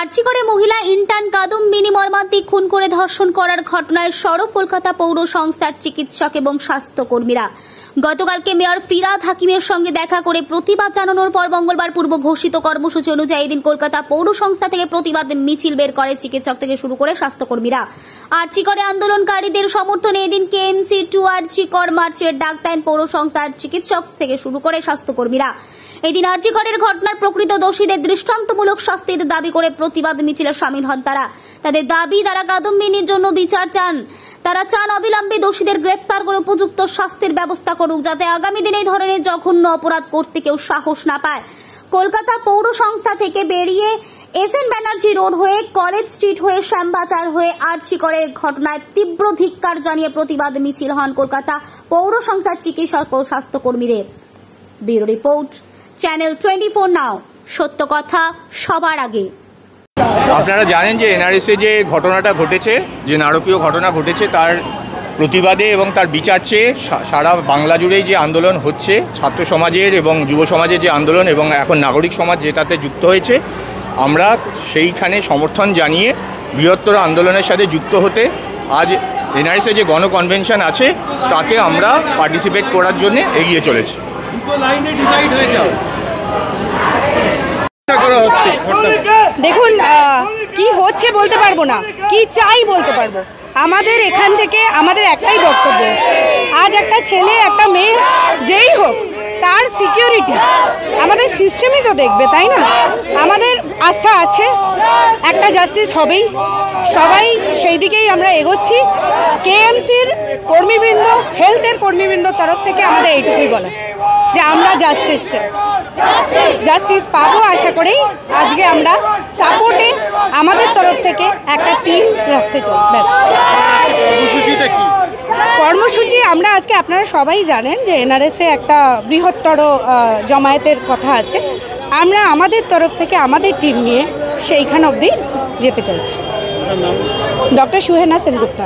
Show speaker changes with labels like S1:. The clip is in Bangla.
S1: আর্চিকরে মহিলা ইন্টার্ন কাদম্বিনী মর্মান্তিক খুন করে ধর্ষণ করার ঘটনায় সরব কলকাতা পৌর সংস্থার চিকিৎসক এবং স্বাস্থ্যকর্মীরা। গতকালকে মেয়র ফিরহাদ হাকিমের সঙ্গে দেখা করে প্রতিবাদ জানানোর পর মঙ্গলবার পূর্ব ঘোষিত কর্মসূচি অনুযায়ী এদিন কলকাতা পৌর সংস্থা থেকে প্রতিবাদ মিছিল বের করে চিকিৎসক থেকে শুরু করে স্বাস্থ্যকর্মীরা। আর্চিকরে আন্দোলনকারীদের সমর্থনে এদিন কেএমসি টু আর্চিকর মার্চের ডাক দেন পৌর সংস্থার চিকিৎসক থেকে শুরু করে স্বাস্থ্যকর্মীরা। এদিন আর্চিকরের ঘটনার প্রকৃত দোষীদের দৃষ্টান্তমূলক শাস্তির দাবি করে প্রতিবাদ মিছিলে শামিল হন তারা। তাদের দাবি, তারা কাদম্বিনীর জন্য বিচার চান। তারা চান অবিলম্বে দোষীদের গ্রেপ্তার করে উপযুক্ত শাস্তির ব্যবস্থা করুক, যাতে আগামী দিনে এই ধরনের জঘন্য অপরাধ করতে কেউ সাহস না পায়। কলকাতা পৌর সংস্থা থেকে বেরিয়ে এসএন ব্যানার্জি রোড হয়ে কলেজ স্ট্রিট হয়ে শ্যামবাজার হয়ে আর্চিকরের ঘটনায় তীব্র ধিক্কার জানিয়ে প্রতিবাদ মিছিল হন কলকাতা পৌর সংস্থার চিকিৎসক ও স্বাস্থ্যকর্মীদের। ব্যুরো রিপোর্ট, চ্যানেল 24 নাও, সত্য কথা সবার আগে।
S2: আপনারা জানেন যে এনআরএসে যে ঘটনাটা ঘটেছে, যে নারকীয় ঘটনা ঘটেছে, তার প্রতিবাদে এবং তার বিচার চেয়ে সারা বাংলা জুড়েই যে আন্দোলন হচ্ছে, ছাত্র সমাজের এবং যুব সমাজের যে আন্দোলন এবং এখন নাগরিক সমাজ যেটাতে যুক্ত হয়েছে, আমরা সেইখানে সমর্থন জানিয়ে বৃহত্তর আন্দোলনের সাথে যুক্ত হতে আজ এনআরএসে যে গণকনভেনশন আছে তাতে আমরা পার্টিসিপেট করার জন্য এগিয়ে চলেছি।
S3: দেখুন, কি হচ্ছে বলতে পারবো না, কি চাই বলতে পারবো। আমাদের এখান থেকে আমাদের একটাই বক্তব্য, আজ একটা ছেলে একটা মেয়ে যেই হোক তার সিকিউরিটি আমাদের সিস্টেমই তো দেখবে, তাই না? আমাদের আস্থা আছে একটা জাস্টিস হবেই, সবাই সেই দিকেই আমরা এগোচ্ছি। কেএমসির কর্মীবৃন্দ, হেলথের কর্মীবৃন্দর তরফ থেকে আমাদের এইটুকুই বলা যে আমরা জাস্টিস চাই, জাস্টিস পাবো আশা করেই। আজকে আমরা সাপোর্টে আমাদের তরফ থেকে একটা টিম রাখতে চাই, ব্যাস। কর্মসূচি আমরা আজকে, আপনারা সবাই জানেন যে এনআরএসে একটা বৃহত্তর জমায়েতের কথা আছে। আমরা আমাদের তরফ থেকে আমাদের টিম নিয়ে সেইখান অবধি যেতে চাইছি। ডক্টর সুহেনা সেনগুপ্তা।